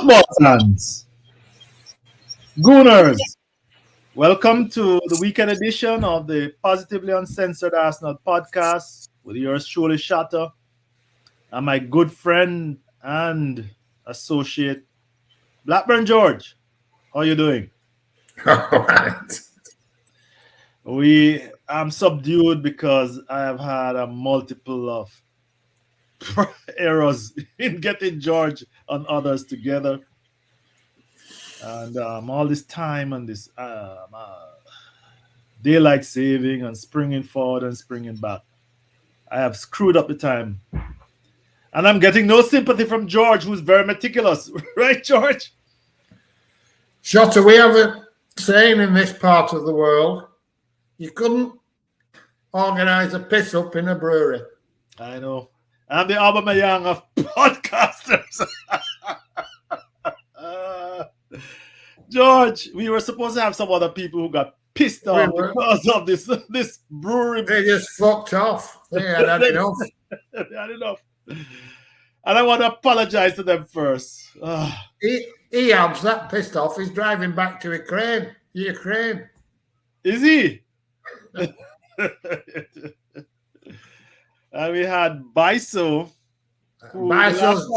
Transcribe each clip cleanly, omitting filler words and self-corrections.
Football fans, Gooners, welcome to the weekend edition of the Positively Uncensored Arsenal podcast with yours truly, Shotta, and my good friend and associate, Blackburn George. How are you doing? All right. I'm subdued because I have had a multiple of errors in getting George and others together. And all this time and this daylight saving and springing forward and springing back, I have screwed up the time. And I'm getting no sympathy from George, who's very meticulous. Right, George? Shotta, we have a saying in this part of the world, you couldn't organise a piss up in a brewery. I know. I'm the Aubameyang of podcasters. George, we were supposed to have some other people who got pissed off because of this brewery. They just fucked off. They had enough. They had enough. And I want to apologize to them first. He has that pissed off. He's driving back to Ukraine. Is he? And we had Biso. Biso's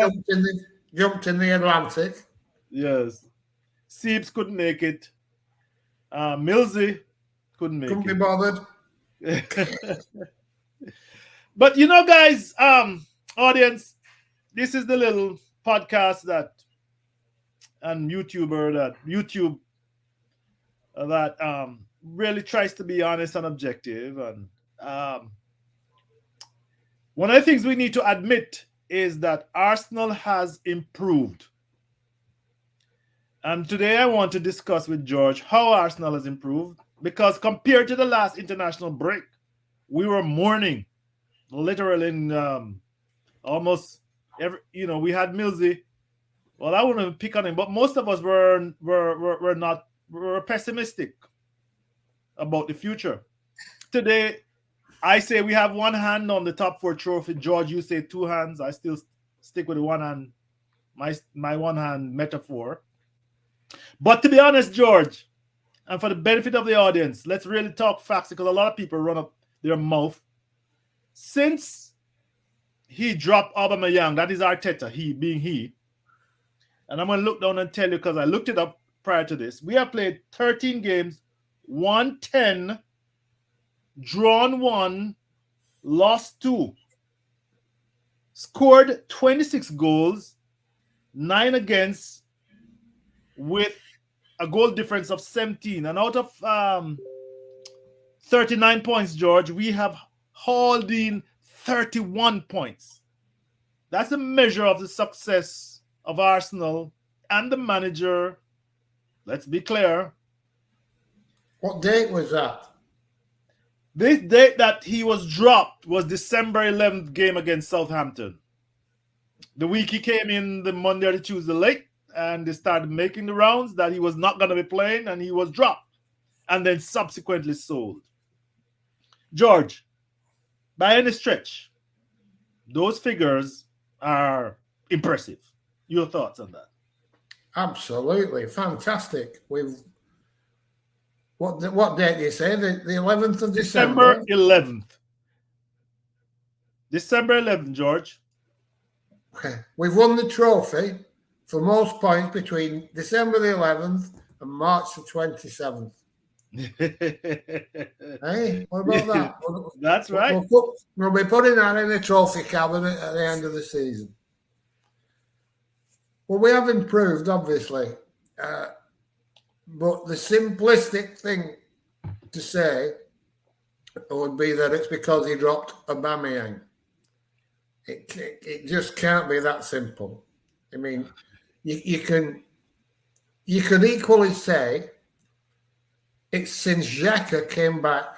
jumped in the Atlantic. Yes. Seeps couldn't make it. Millsy couldn't be bothered. But you know, guys, audience, this is the little podcast and YouTube that really tries to be honest and objective. And one of the things we need to admit is that Arsenal has improved. And today I want to discuss with George how Arsenal has improved, because compared to the last international break, we were mourning, literally in almost every. We had Millsy. Well, I wouldn't pick on him, but most of us were pessimistic about the future. Today, I say we have one hand on the top 4 trophy. George, you say 2 hands. I still stick with the one hand, my one hand metaphor. But to be honest, George, and for the benefit of the audience, let's really talk facts, because a lot of people run up their mouth. Since he dropped Aubameyang, that is Arteta, he, and I'm going to look down and tell you, because I looked it up prior to this. We have played 13 games, won 10, drawn 1, lost 2, scored 26 goals, 9 against, with a goal difference of 17. And out of 39 points, George, we have hauled in 31 points. That's a measure of the success of Arsenal and the manager. Let's be clear. What date was that? This date that he was dropped was December 11th game against Southampton. The week he came in, the Monday or the Tuesday late, and they started making the rounds that he was not going to be playing, and he was dropped and then subsequently sold. George, by any stretch, those figures are impressive. Your thoughts on that? Absolutely. Fantastic. What date do you say? The 11th of December? December 11th, George. We've won the trophy for most points between December the 11th and March the 27th. Hey, what about that? That's right. We'll be putting that in the trophy cabinet at the end of the season. Well, we have improved, obviously. But the simplistic thing to say would be that it's because he dropped Aubameyang. It just can't be that simple. I mean, you could equally say it's since Xhaka came back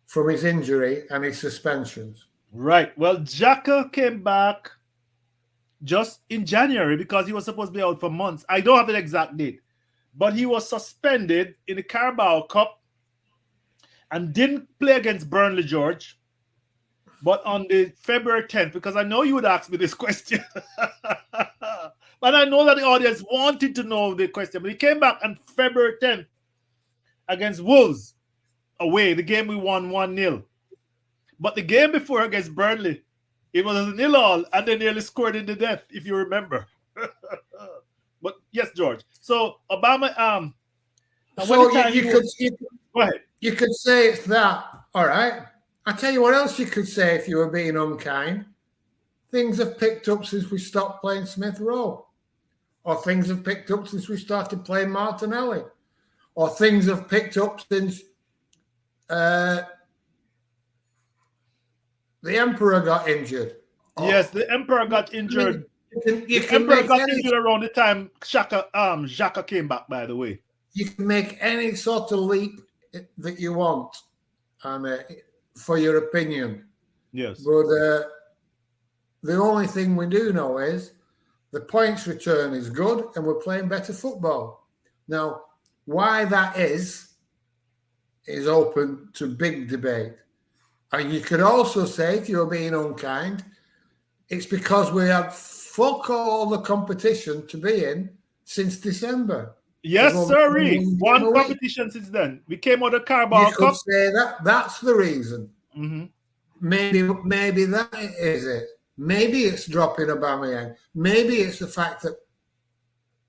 from his injury and his suspensions. Right. Well, Xhaka came back just in January because he was supposed to be out for months. I don't have an exact date, but he was suspended in the Carabao Cup and didn't play against Burnley, George. But on the February 10th, because I know you would ask me this question, But I know that the audience wanted to know the question. But he came back on February 10th against Wolves away, the game we won 1-0. But the game before against Burnley, it was a 0-0, and they nearly scored in the death, if you remember. But yes, George. So Obama, and when So the time go ahead. you could say it's that. All right. I tell you what else you could say if you were being unkind. Things have picked up since we stopped playing Smith Rowe, or things have picked up since we started playing Martinelli, or things have picked up since the Emperor got injured. Yes, the Emperor got injured. You The can Emperor make got injured around the time Xhaka came back, by the way. You can make any sort of leap that you want, and for your opinion. Yes. But the only thing we do know is the points return is good, and we're playing better football. Now, why that is open to big debate. And you could also say, if you're being unkind, it's because we had fuck all the competition to be in since December. Yes, sir. One competition since then. We came out of Carabao Cup. You could say that's the reason. Mm-hmm. Maybe that is it. Maybe it's dropping Aubameyang. Maybe it's the fact that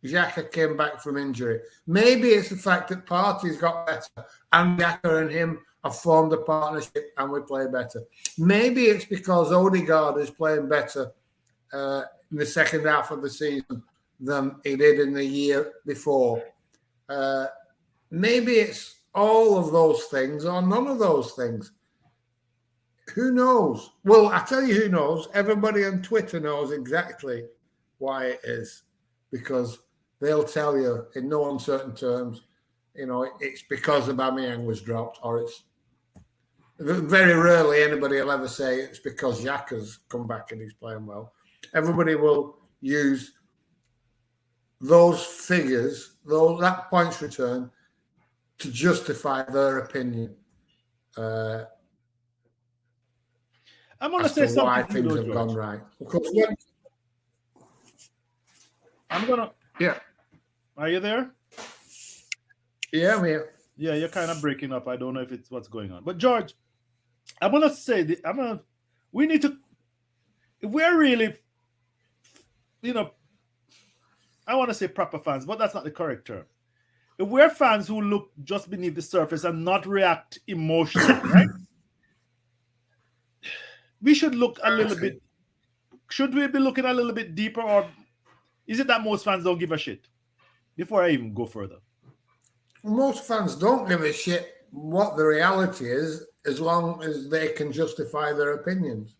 Xhaka came back from injury. Maybe it's the fact that Partey's got better and Xhaka and him have formed a partnership and we play better. Maybe it's because Odegaard is playing better in the second half of the season than he did in the year before. Maybe it's all of those things or none of those things. Who knows? Well, I tell you who knows. Everybody on Twitter knows exactly why it is, because they'll tell you in no uncertain terms, it's because Aubameyang was dropped, or it's very rarely anybody will ever say it's because Xhaka's come back and he's playing well. Everybody will use those figures, that points return, to justify their opinion. I'm going to say something. Why things have gone right. Of course, I'm going to. Yeah. Are you there? Yeah, I'm here. Yeah, you're kind of breaking up. I don't know if it's what's going on. But George, I'm going to say, we need to, if we're really, I want to say proper fans, but that's not the correct term. If we're fans who look just beneath the surface and not react emotionally, right? We should look a little bit. Should we be looking a little bit deeper, or is it that most fans don't give a shit? Before I even go further, most fans don't give a shit what the reality is, as long as they can justify their opinions.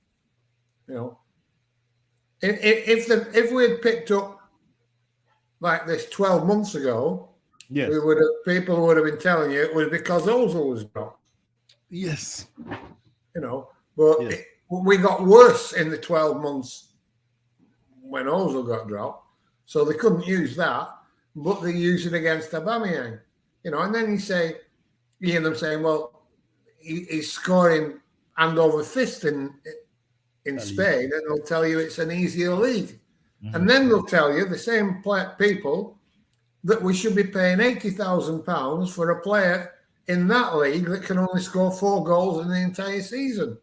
If we had picked up like this 12 months ago, yes, people would have been telling you it was because Ozil was dropped. Yes, but yes. We got worse in the 12 months when Ozil got dropped, so they couldn't use that, but they used it against Aubameyang, and then you hear them saying, well, he's scoring hand over fist in Spain, and they'll tell you it's an easier league. Mm-hmm. And then they'll tell you, the same people, that we should be paying £80,000 for a player in that league that can only score 4 goals in the entire season.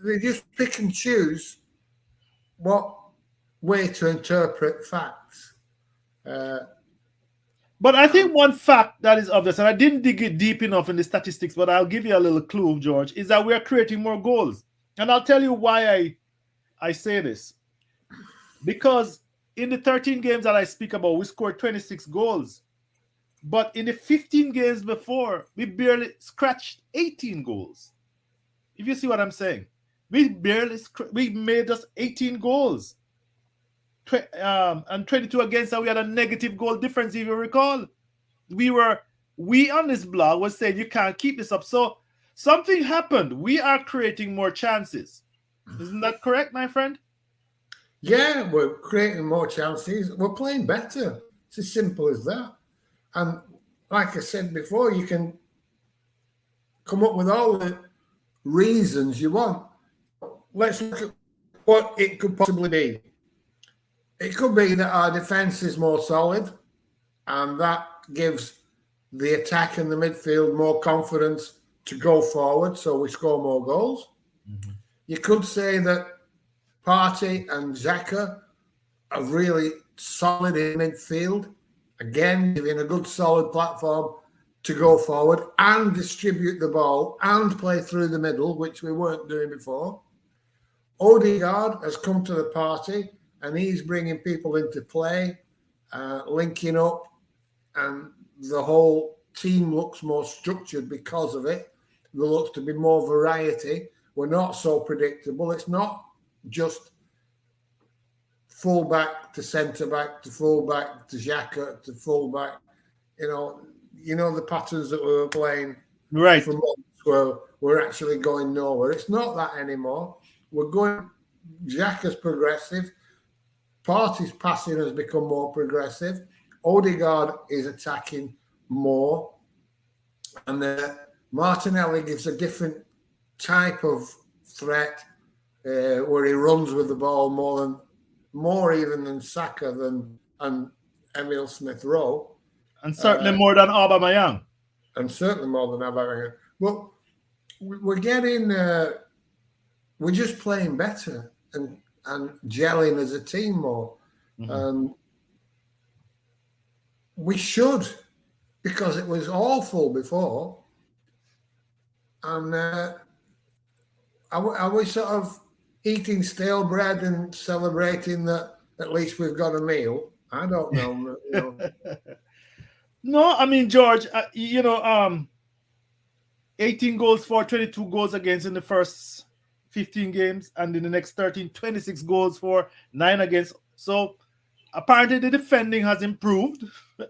They just pick and choose what way to interpret facts. But I think one fact that is obvious, and I didn't dig it deep enough in the statistics, but I'll give you a little clue, George, is that we are creating more goals. And I'll tell you why I say this. Because in the 13 games that I speak about, we scored 26 goals. But in the 15 games before, we barely scratched 18 goals. If you see what I'm saying. We made just 18 goals. And 22 against, and we had a negative goal difference, if you recall. We on this blog was saying you can't keep this up. So something happened. We are creating more chances. Isn't that correct, my friend? Yeah, we're creating more chances. We're playing better. It's as simple as that. And like I said before, you can come up with all the reasons you want. Let's look at what it could possibly be. It could be that our defence is more solid, and that gives the attack and the midfield more confidence to go forward, so we score more goals. Mm-hmm. You could say that Partey and Xhaka are really solid in midfield, again, giving a good solid platform to go forward and distribute the ball and play through the middle, which we weren't doing before. Odegaard has come to the party and he's bringing people into play, linking up, and the whole team looks more structured because of it. There looks to be more variety. We're not so predictable. It's not just full back to centre back to full back to Xhaka to full back. You know the patterns that we were playing Right. for months where we're actually going nowhere. It's not that anymore. We're going. Xhaka's progressive. Partey's passing has become more progressive. Odegaard is attacking more, and Martinelli gives a different type of threat where he runs with the ball more even than Saka and Emile Smith Rowe, And certainly more than Aubameyang. and certainly more than Aubameyang. But we're getting, we're just playing better and gelling as a team more. Mm-hmm. We should, because it was awful before. And are we sort of eating stale bread and celebrating that at least we've got a meal? I don't know. No, I mean, George, 18 goals for 22 goals against in the first 15 games, and in the next 13, 26 goals for 9 against. So apparently the defending has improved,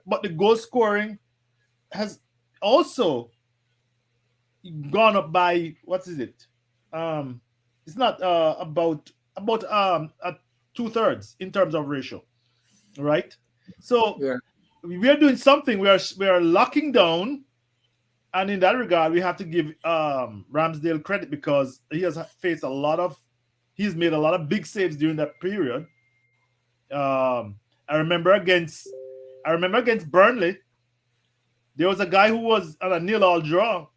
but the goal scoring has also gone up by, what is it? It's not about 2/3 in terms of ratio, right? So Yeah. we are doing something. We are locking down, and in that regard, we have to give Ramsdale credit because he has faced he's made a lot of big saves during that period. I remember against Burnley, there was a guy who was on a 0-0 draw.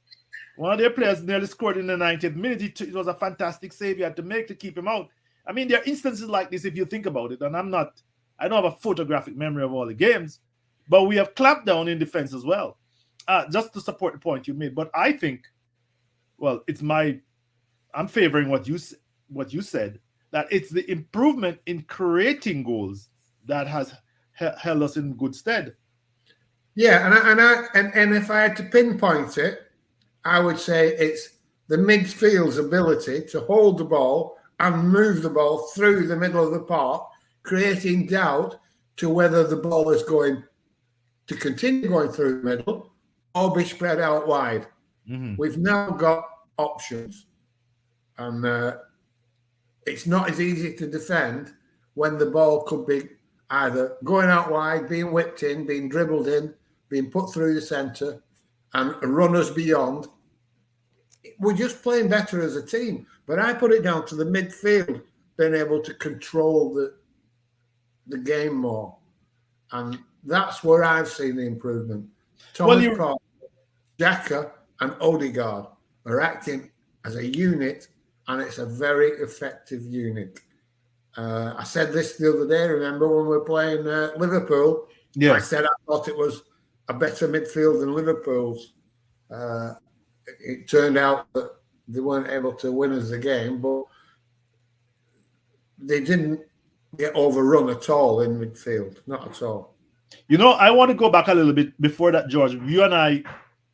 One of their players nearly scored in the 90th minute. It was a fantastic save he had to make to keep him out. I mean, there are instances like this if you think about it, and I don't have a photographic memory of all the games, but we have clamped down in defense as well, just to support the point you made. But I think, well, I'm favoring what you said, that it's the improvement in creating goals that has held us in good stead. Yeah, and if I had to pinpoint it, I would say it's the midfield's ability to hold the ball and move the ball through the middle of the park, creating doubt to whether the ball is going to continue going through the middle or be spread out wide. Mm-hmm. We've now got options, and it's not as easy to defend when the ball could be either going out wide, being whipped in, being dribbled in, being put through the centre, and runners beyond. We're just playing better as a team. But I put it down to the midfield being able to control the game more. And that's where I've seen the improvement. Thomas Partey, Xhaka and Odegaard are acting as a unit, and it's a very effective unit. I said this the other day, remember, when we were playing Liverpool? Yeah. I said I thought it was a better midfield than Liverpool's. It turned out that they weren't able to win us the game, but they didn't get overrun at all in midfield, not at all. I want to go back a little bit before that, George. You and I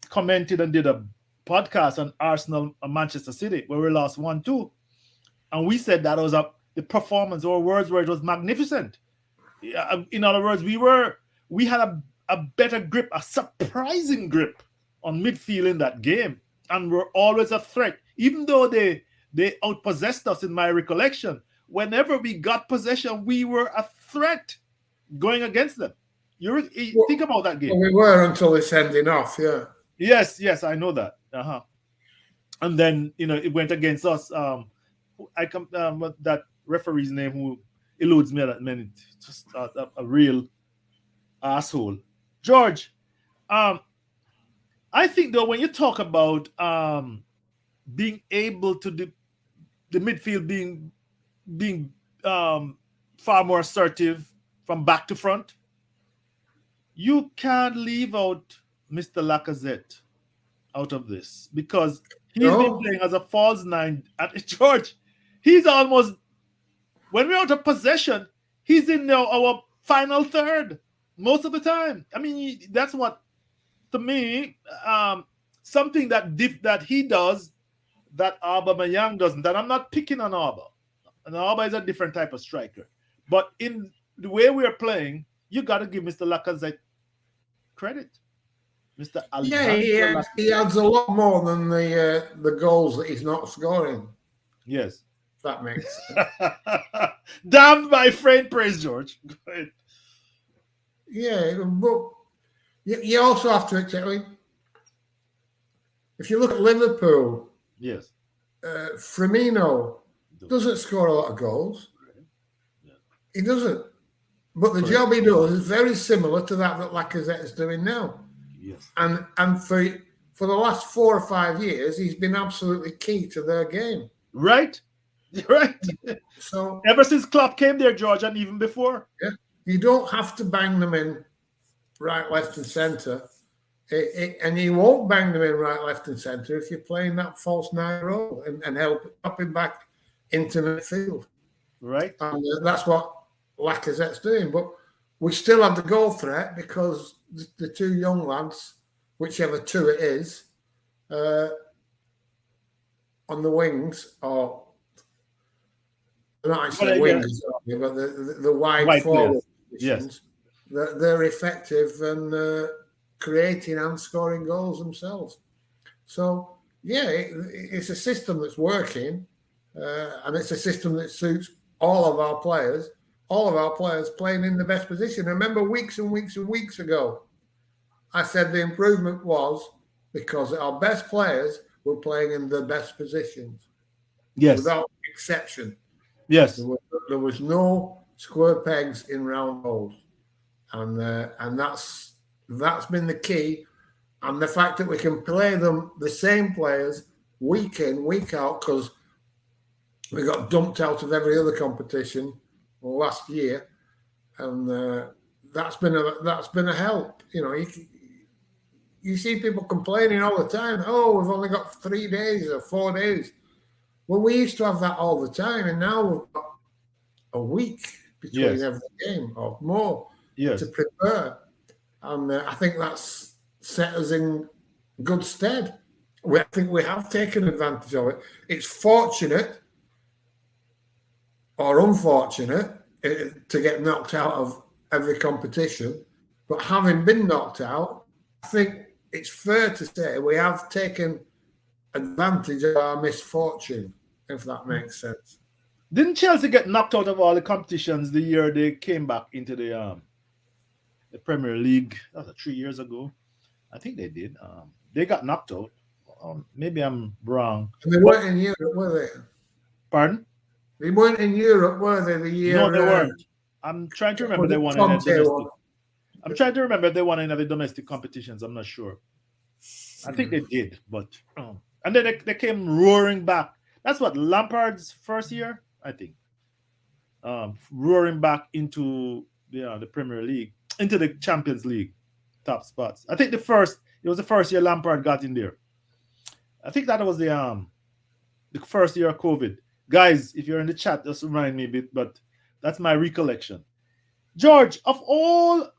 commented and did a podcast on Arsenal and Manchester City where we lost 1-2, and we said that was the performance, or words where it was magnificent. In other words, we had a better grip, a surprising grip on midfield in that game, and we're always a threat. Even though they outpossessed us, in my recollection, whenever we got possession, we were a threat going against them. Think about that game. Well, we were until it's ending off, yeah. Yes, I know that. And then it went against us. That referee's name who eludes me at that minute. Just a real asshole. George, um, I think though when you talk about being able to the midfield being far more assertive from back to front, you can't leave out Mr. Lacazette out of this because he's been No, playing as a false nine at George. He's almost when we're out of possession, he's in our final third most of the time. I mean, that's what to me something that he does that Aubameyang doesn't. And I'm not picking on Auba. And Auba is a different type of striker. But in the way we are playing, you got to give Mr. Lacazette credit. Mr. yeah, Alexander he Lacazette. adds a lot more than the goals that he's not scoring. Yes. If that makes sense. Damn my friend, praise George. Go ahead. Yeah, but you also have to accept. I mean, if you look at Liverpool, Yes. Firmino doesn't score a lot of goals. He doesn't. But the job he does is very similar to that Lacazette is doing now. Yes. And for the last 4 or 5 years, he's been absolutely key to their game. Right? Right. So Ever since Klopp came there, George, and even before. yeah, you don't have to bang them in right, left, and centre. And you won't bang them in right, left, and centre if you're playing that false nine role and helping back into midfield. Right. And that's what Lacazette's doing. But we still have the goal threat because the two young lads, whichever two it is, on the wings, or not actually wings, but the wide forward positions, they're effective and creating and scoring goals themselves. So, yeah, it's a system that's working, and it's a system that suits all of our players playing in the best position. I remember weeks and weeks and weeks ago, I said the improvement was because our best players were playing in the best positions. Yes. Without exception. Yes. There was no square pegs in round holes. And that's been the key. And the fact that we can play them, the same players, week in, week out, because we got dumped out of every other competition last year, and that's been a help. You know, you see people complaining all the time. Oh, we've only got 3 days or 4 days. Well, we used to have that all the time, and now we've got a week between every game or more to prepare. And I think that's set us in good stead. I think we have taken advantage of it. It's fortunate or unfortunate to get knocked out of every competition. But having been knocked out, I think it's fair to say we have taken advantage of our misfortune, if that makes sense. Didn't Chelsea get knocked out of all the competitions the year they came back into the Premier League? That was 3 years ago. I think they did. They got knocked out. Maybe I'm wrong. And they weren't in Europe, were they? Pardon? They weren't in Europe, were they? The year? No, they weren't. I'm trying to remember they won in a domestic. I'm trying to remember if they won in other domestic competitions. I'm not sure. I think they did, but and then they came roaring back. That's what Lampard's first year, I think. Roaring back into the Premier League, into the Champions League top spots. I think it was the first year Lampard got in there. I think that was the first year of COVID. Guys, if you're in the chat, just remind me a bit, but that's my recollection. George, of all,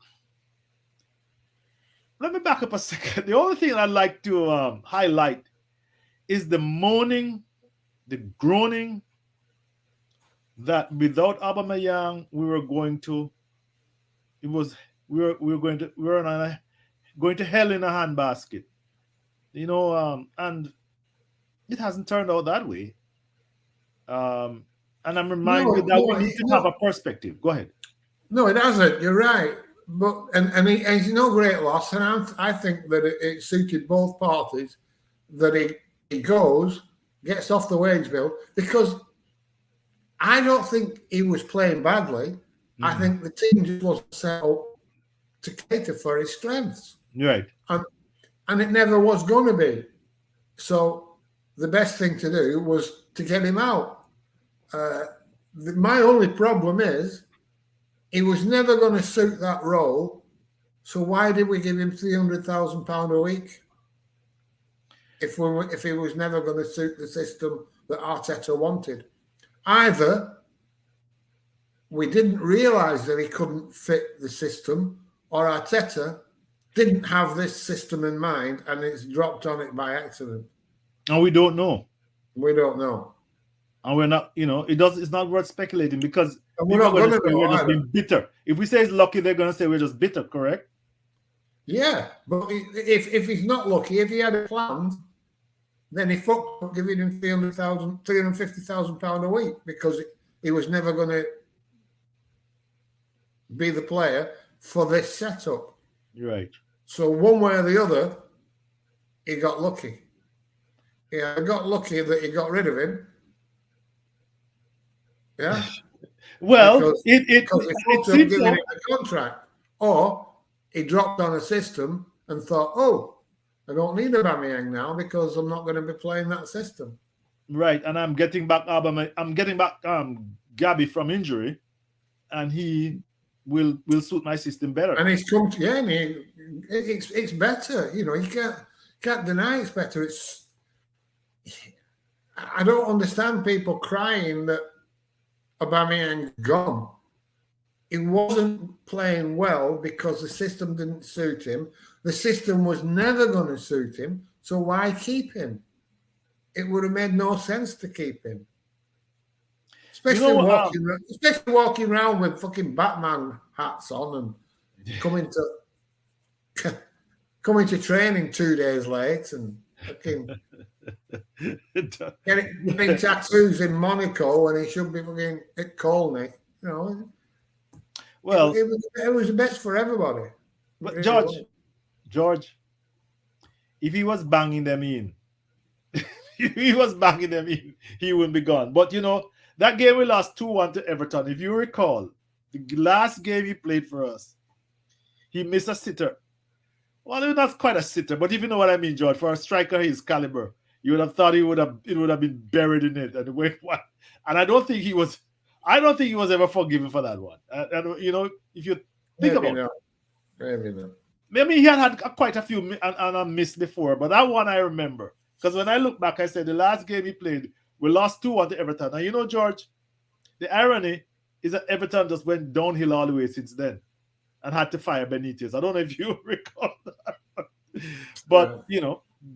let me back up a second. The only thing I'd like to highlight is the moaning, the groaning that without Aubameyang we were going to hell in a handbasket. And it hasn't turned out that way. And I'm reminded that we need to have a perspective. Go ahead. No, it hasn't. You're right. But he's no great loss, and I think that it suited both parties that he goes, gets off the wage bill, because I don't think he was playing badly. I think the team just wasn't set up to cater for his strengths. Right. And it never was going to be. So the best thing to do was to get him out. My only problem is he was never going to suit that role. So why did we give him £300,000 a week if he was never going to suit the system that Arteta wanted? Either we didn't realise that he couldn't fit the system, or Arteta didn't have this system in mind and it's dropped on it by accident. And we don't know. We don't know. And we're not, it's not worth speculating because we're not going to know. We're just being bitter. If we say it's lucky, they're going to say we're just bitter, correct? Yeah, but if he's not lucky, if he had a plan, then he fucked up giving him £350,000 a week because he was never going to be the player for this setup. Right. So one way or the other, he got lucky. Yeah, I got lucky that he got rid of him. Yeah. Well, because he fucked up giving him a contract, or he dropped on a system and thought, "Oh, I don't need Aubameyang now because I'm not going to be playing that system." Right, and I'm getting back Gabby from injury, and he will suit my system better. And he's come to, and it's better. You can't deny it's better. I don't understand people crying that Aubameyang gone. He wasn't playing well because the system didn't suit him. The system was never going to suit him. So why keep him? It would have made no sense to keep him. Especially walking around with fucking Batman hats on and coming to training 2 days late and fucking getting tattoos in Monaco when he should be fucking at Colney. Well, it was the best for everybody. But really George, if he was banging them in, he wouldn't be gone. But that game we lost 2-1 to Everton. If you recall, the last game he played for us, he missed a sitter. Well, not quite a sitter, but if you know what I mean, George, for a striker his caliber, you would have thought it would have been buried in it. And I don't think he was ever forgiven for that one. And if you think about it, maybe not. Maybe he had quite a few and missed before, but that one I remember. Because when I look back, I said the last game he played, we lost 2-1 to Everton. And George, the irony is that Everton just went downhill all the way since then and had to fire Benitez. I don't know if you recall that. But,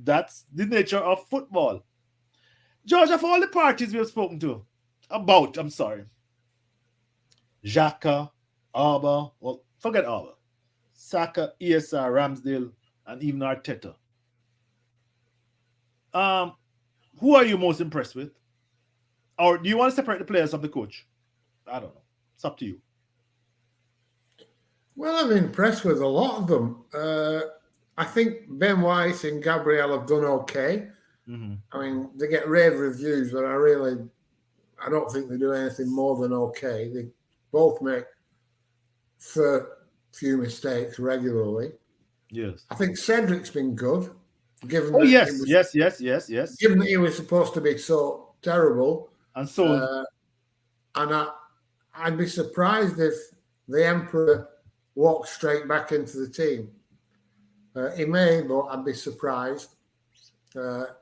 that's the nature of football. George, of all the parties we have spoken to about, Xhaka, Auba, well, forget Auba, Saka, ESR, Ramsdale, and even Arteta. Who are you most impressed with? Or do you want to separate the players from the coach? I don't know. It's up to you. Well, I'm impressed with a lot of them. I think Ben White and Gabriel have done okay. Mm-hmm. I mean, they get rave reviews, but I don't think they do anything more than okay. They both make a few mistakes regularly. Yes. I think Cedric's been good. Given yes. Given that he was supposed to be so terrible. And so... I'd be surprised if the Emperor walked straight back into the team. He may, but I'd be surprised. But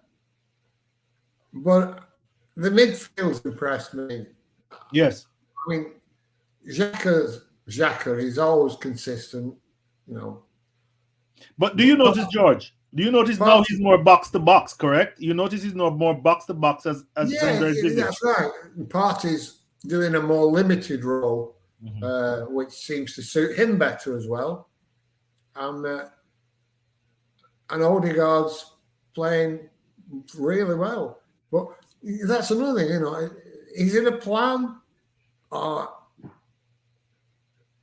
the midfield's impressed me. Yes. I mean, Xhaka, he's always consistent, But do you notice, George? Do you notice now he's more box to box, correct? You notice he's more box to box as yeah, that's right. Partey's doing a more limited role, which seems to suit him better as well. And Odegaard's playing really well. But that's another thing, He's in a plan.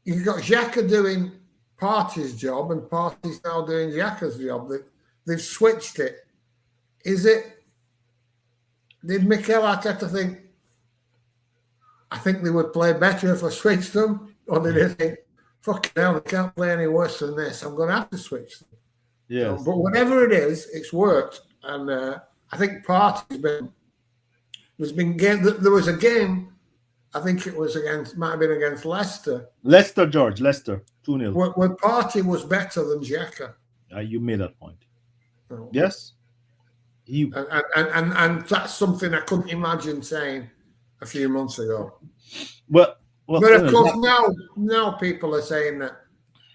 You've got Xhaka doing Partey's job, and Partey's now doing Xhaka's job. They've switched it. Did Mikel Arteta think, I think they would play better if I switched them, or they think, fucking hell, they can't play any worse than this. I'm going to have to switch them. Yes. But whatever it is, it's worked. And I think there's been game. There was a game, I think it was might have been against Leicester. Leicester, George, Leicester, 2-0. Where Partey was better than Xhaka. You made that point. Oh. Yes. And that's something I couldn't imagine saying a few months ago. But of course now people are saying that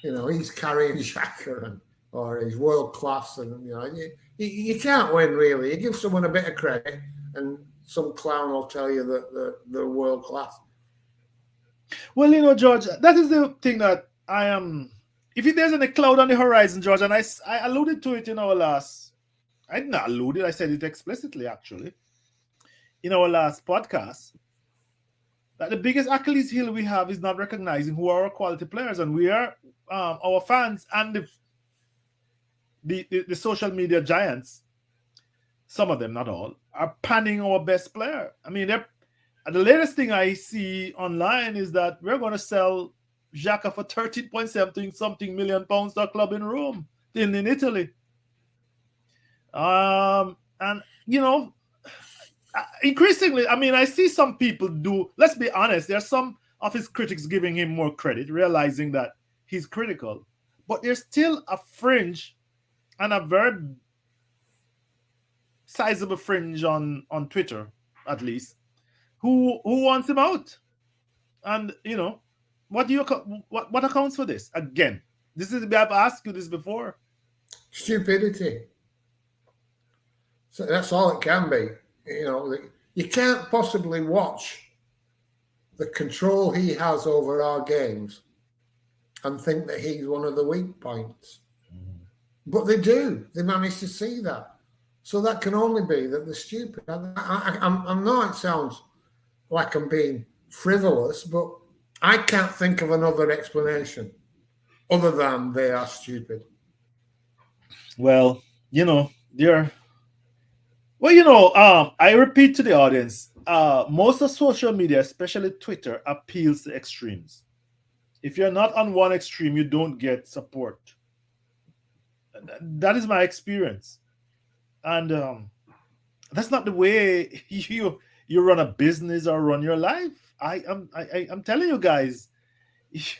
he's carrying Xhaka or he's world class, and you can't win really. You give someone a bit of credit, and some clown will tell you that they're world class. Well, George, that is the thing that I am. If there's any cloud on the horizon, George, and I alluded to it in our last. I did not allude it. I said it explicitly, actually, in our last podcast. That the biggest Achilles heel we have is not recognizing who are our quality players, and we are our fans and the social media giants. Some of them, not all, are panning our best player. I mean, the latest thing I see online is that we're going to sell Xhaka for 13.something million pounds to a club in Rome, in Italy. And increasingly, I mean, I see some people do. Let's be honest. There are some of his critics giving him more credit, realizing that he's critical, but there's still a fringe, and a very sizable fringe on Twitter, at least, who wants him out. And what accounts for this? Again, I've asked you this before. Stupidity. So that's all it can be. You can't possibly watch the control he has over our games and think that he's one of the weak points. But they do. They manage to see that. So that can only be that they're stupid. I know it sounds like I'm being frivolous, but I can't think of another explanation other than they are stupid. Well, they're... Well, I repeat to the audience, most of social media, especially Twitter, appeals to extremes. If you're not on one extreme, you don't get support. That is my experience. And that's not the way you run a business or run your life. I'm telling you guys, it's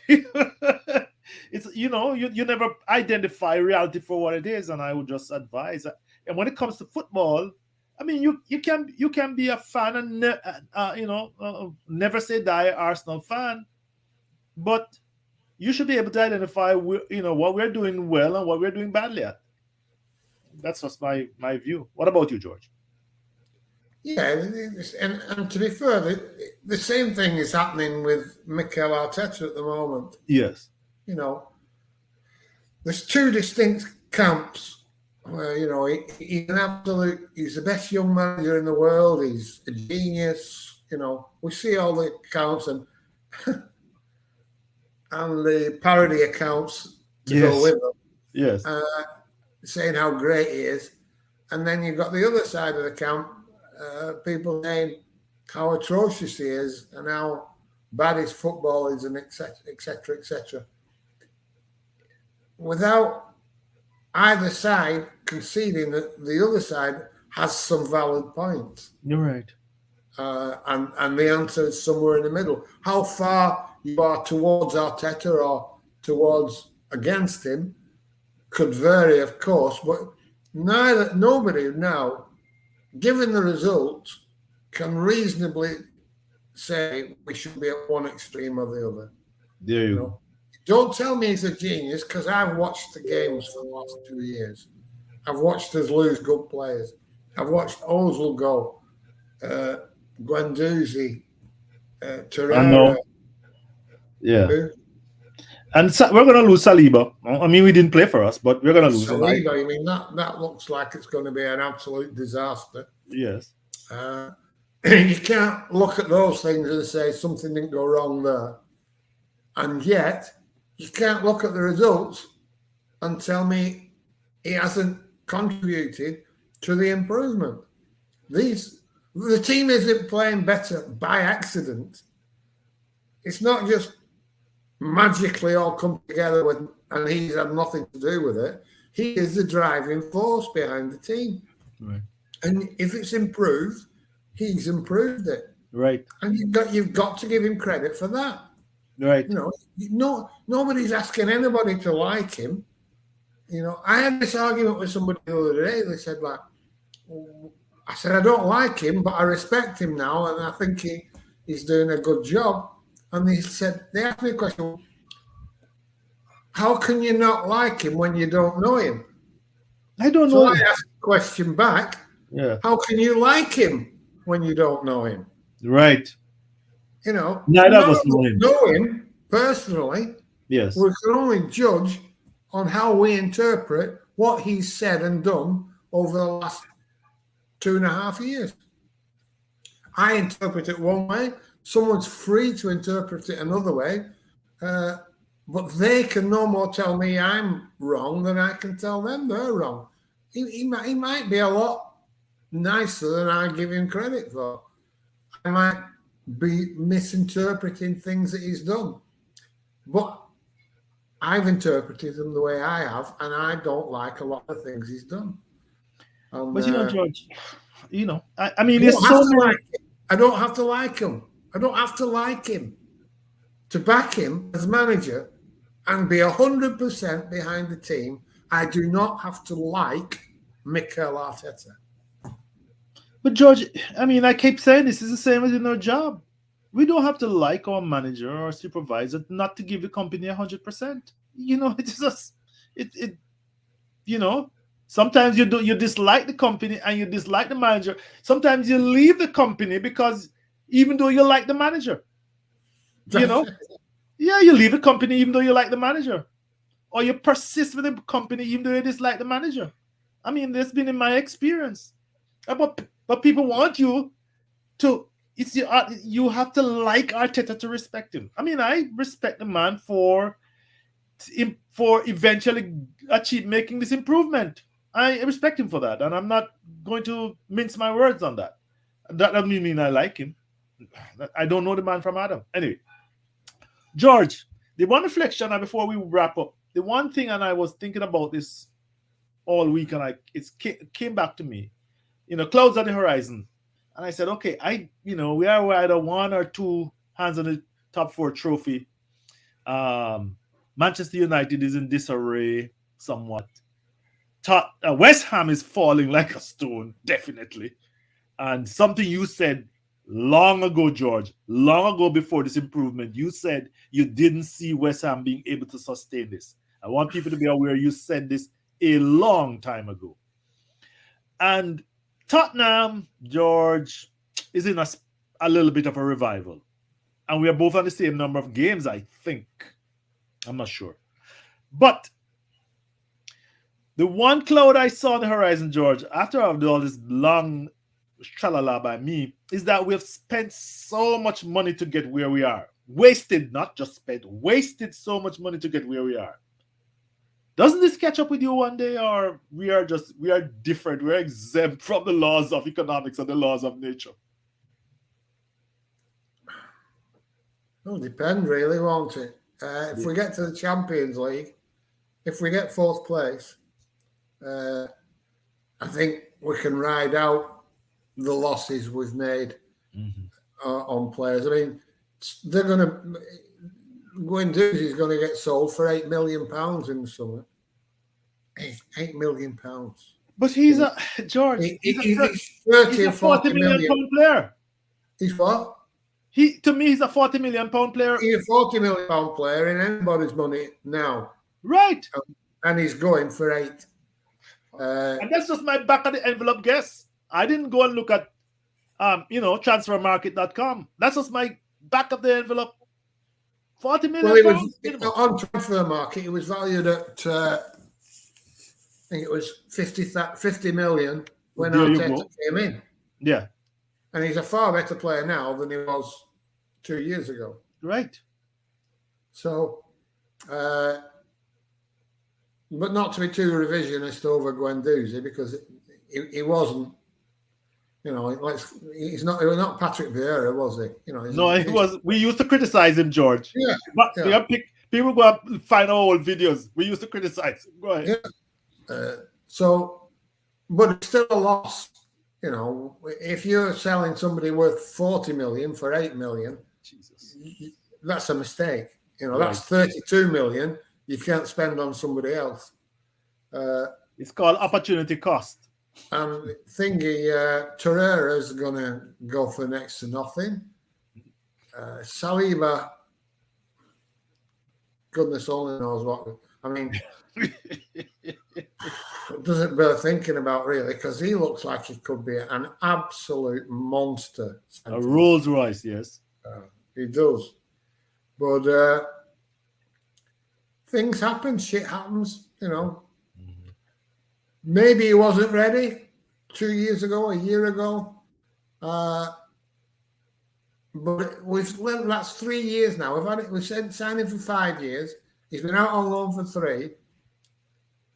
you never identify reality for what it is, and I would just advise. And when it comes to football, I mean, you can be a fan and never say die Arsenal fan, but you should be able to identify what we're doing well and what we're doing badly at. That's just my view. What about you, George? Yeah, and to be fair, the same thing is happening with Mikel Arteta at the moment. Yes. There's two distinct camps where, he's the best young manager in the world. He's a genius. We see all the accounts and the parody accounts to go with them. Yes. Saying how great he is. And then you've got the other side of the camp, people saying how atrocious he is and how bad his football is, and etc., etc., etc. Without either side conceding that the other side has some valid points. You're right. And the answer is somewhere in the middle. How far you are towards Arteta or towards against him could vary, of course, but nobody now, given the results, can reasonably say we should be at one extreme or the other. There you go. Don't tell me he's a genius, because I've watched the games for the last 2 years. I've watched us lose good players. I've watched Ozil go, Guendouzi, Torreira. Yeah. And we're going to lose Saliba. I mean, we didn't play for us, but we're going to lose Saliba. I mean, that looks like it's going to be an absolute disaster. Yes. You can't look at those things and say something didn't go wrong there. And yet, you can't look at the results and tell me he hasn't contributed to the improvement. The team isn't playing better by accident. it's not just magically all come together and he's had nothing to do with it. He is the driving force behind the team. Right. And if it's improved, he's improved it. Right. And you've got to give him credit for that. Right. Nobody's asking anybody to like him. I had this argument with somebody the other day. They said, like, I said, I don't like him, but I respect him now, and I think he's doing a good job. And they asked me a question, how can you not like him when you don't know him? I don't So know. I asked the question back, how can you like him when you don't know him? Right. Neither of us know him personally. Yes. We can only judge on how we interpret what he's said and done over the last 2.5 years. I interpret it one way. Someone's free to interpret it another way. But they can no more tell me I'm wrong than I can tell them they're wrong. He might be a lot nicer than I give him credit for. I might be misinterpreting things that he's done. But I've interpreted them the way I have, and I don't like a lot of things he's done. But George, I mean, there's so many. I don't have to like him. I don't have to like him to back him as manager and be 100% behind the team. I do not have to like Mikel Arteta. But George, I mean, I keep saying this is the same as in our job. We don't have to like our manager or supervisor not to give the company 100%. It's just it. Sometimes you dislike the company and you dislike the manager. Sometimes you leave the company because even though you like the manager, you leave the company even though you like the manager, or you persist with the company even though you dislike the manager. I mean, that's been in my experience. But people want you to. You have to like Arteta to respect him. I mean, I respect the man for eventually making this improvement. I respect him for that, and I'm not going to mince my words on that. That doesn't mean I like him. I don't know the man from Adam. Anyway, George, the one reflection before we wrap up, the one thing, and I was thinking about this all week, and it came back to me. Clouds on the horizon, and I said, okay, we are either one or two hands on the top four trophy. Manchester United is in disarray somewhat. West Ham is falling like a stone, definitely. And something you said long ago, George, long ago before this improvement, you said you didn't see West Ham being able to sustain this. I want people to be aware you said this a long time ago. And Tottenham, George, is in a little bit of a revival. And we are both on the same number of games, I think. I'm not sure. But the one cloud I saw on the horizon, George, after I've done all this long tralala by me, is that we've spent so much money to get where we are. Wasted, not just spent, wasted so much money to get where we are. Doesn't this catch up with you one day, or we are different? We're exempt from the laws of economics and the laws of nature. It'll depend, really, won't it? If we get to the Champions League, if we get fourth place, I think we can ride out the losses we've made on players. I mean, they're going to. Guendouzi is going to get sold for £8 million in the summer. £8 million. But he's a George. He's 30 or 40 million pound player. He's what? To me, he's a £40 million player. He's a £40 million player in anybody's money now. Right. And he's going for 8. And that's just my back of the envelope guess. I didn't go and look at transfermarket.com. That's just my back of the envelope. £40 million. Well, on transfer market, it was valued at I think it was 50 million when Arteta came in. Yeah. And he's a far better player now than he was 2 years ago. Right. So, but not to be too revisionist over Guendouzi, because he wasn't You know, we're not Patrick Vieira, was he? You know, No, it was. We used to criticize him, George. yeah, But yeah, people go up and find our old videos. We used to criticize him. Go ahead. yeah. But it's still a loss. You know, if you're selling somebody worth 40 million for 8 million, Jesus, that's a mistake. You know, right. That's 32 million you can't spend on somebody else. It's called opportunity cost. And Torreira's going to go for next to nothing. Saliba, goodness only knows what. I mean, it doesn't bear thinking about really, because he looks like he could be an absolute monster. A Rolls Royce, yes. He does. But things happen, shit happens, you know. Maybe he wasn't ready 2 years ago, a year ago. But that's 3 years now. We've signed him for 5 years. He's been out on loan for 3.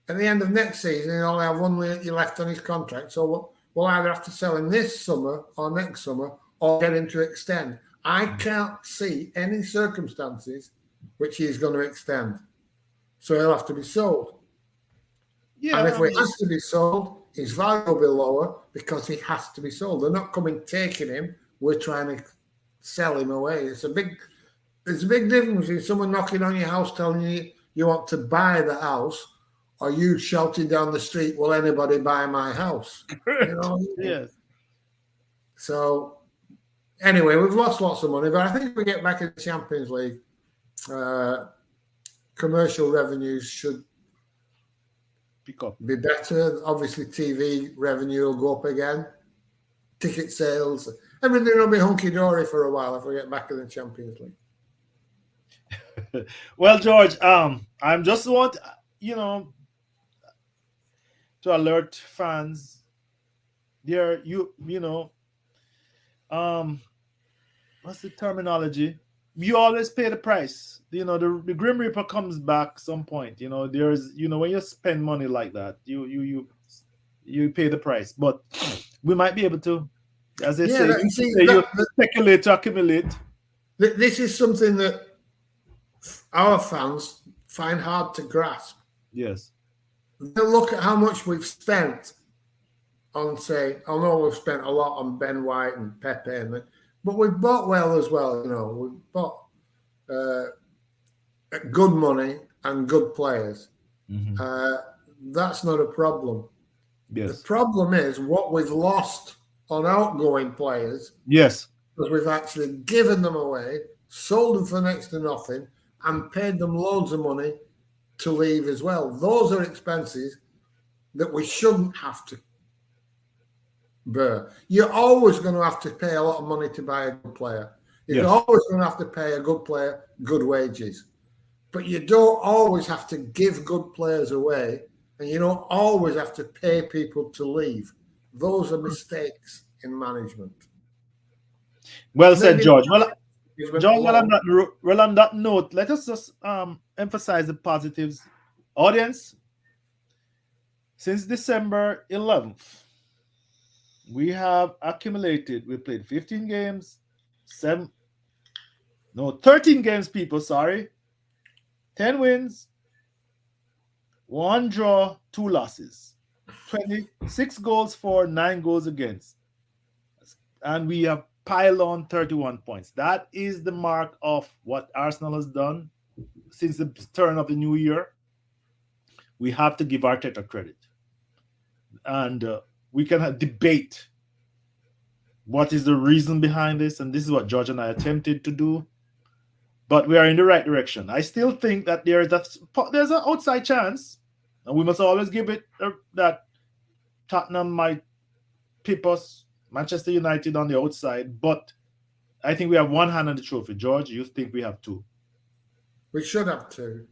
At the end of next season, he'll only have 1 year left on his contract. So we'll either have to sell him this summer or next summer or get him to extend. I can't see any circumstances which he's going to extend. So he'll have to be sold. Yeah, and if he has to be sold, his value will be lower because he has to be sold. They're not coming taking him. We're trying to sell him away. There's a big difference between someone knocking on your house telling you you want to buy the house or you shouting down the street, will anybody buy my house? You know? Yes. So anyway, we've lost lots of money, but I think if we get back in the Champions League, commercial revenues should be better. Obviously, TV revenue will go up again. Ticket sales, everything will be hunky-dory for a while if we get back in the Champions League. Well, George, I'm just want to alert fans. There, what's the terminology? You always pay the price. The Grim Reaper comes back some point. There's when you spend money like that, you pay the price. But we might be able to, as they say, you speculate to accumulate. This is something that our fans find hard to grasp. Yes. They look at how much we've spent on, say, I know we've spent a lot on Ben White and Pepe, but we've bought well as well. We've bought good money and good players. Mm-hmm. That's not a problem. Yes. The problem is what we've lost on outgoing players. Yes. Because we've actually given them away, sold them for next to nothing, and paid them loads of money to leave as well. Those are expenses that we shouldn't have to bear. You're always going to have to pay a lot of money to buy a good player. You're always going to have to pay a good player good wages. But you don't always have to give good players away, and you don't always have to pay people to leave. Those are mistakes in management. Well said, George. Well, on that note, let us just emphasize the positives. Audience, since December 11th, we have accumulated, we played 15 games, 13 games, people, sorry. 10 wins, 1 draw, 2 losses. 26 goals for, 9 goals against. And we have piled on 31 points. That is the mark of what Arsenal has done since the turn of the new year. We have to give Arteta credit. And we can debate what is the reason behind this. And this is what George and I attempted to do. But we are in the right direction. I still think that there's an outside chance. And we must always give it that Tottenham might pip us, Manchester United on the outside, but I think we have one hand on the trophy. George, you think we have 2? We should have 2.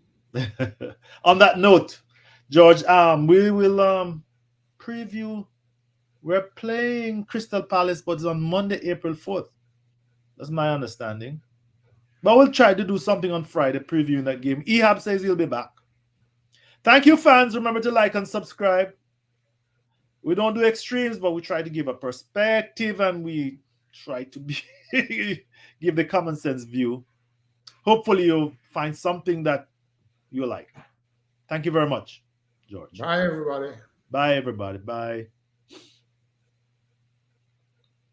On that note, George, we will preview. We're playing Crystal Palace, but it's on Monday, April 4th. That's my understanding. But we'll try to do something on Friday, previewing that game. Ehab says he'll be back. Thank you, fans. Remember to like and subscribe. We don't do extremes, but we try to give a perspective and we try to be give the common sense view. Hopefully, you'll find something that you like. Thank you very much, George. Bye, everybody. Bye, everybody. Bye.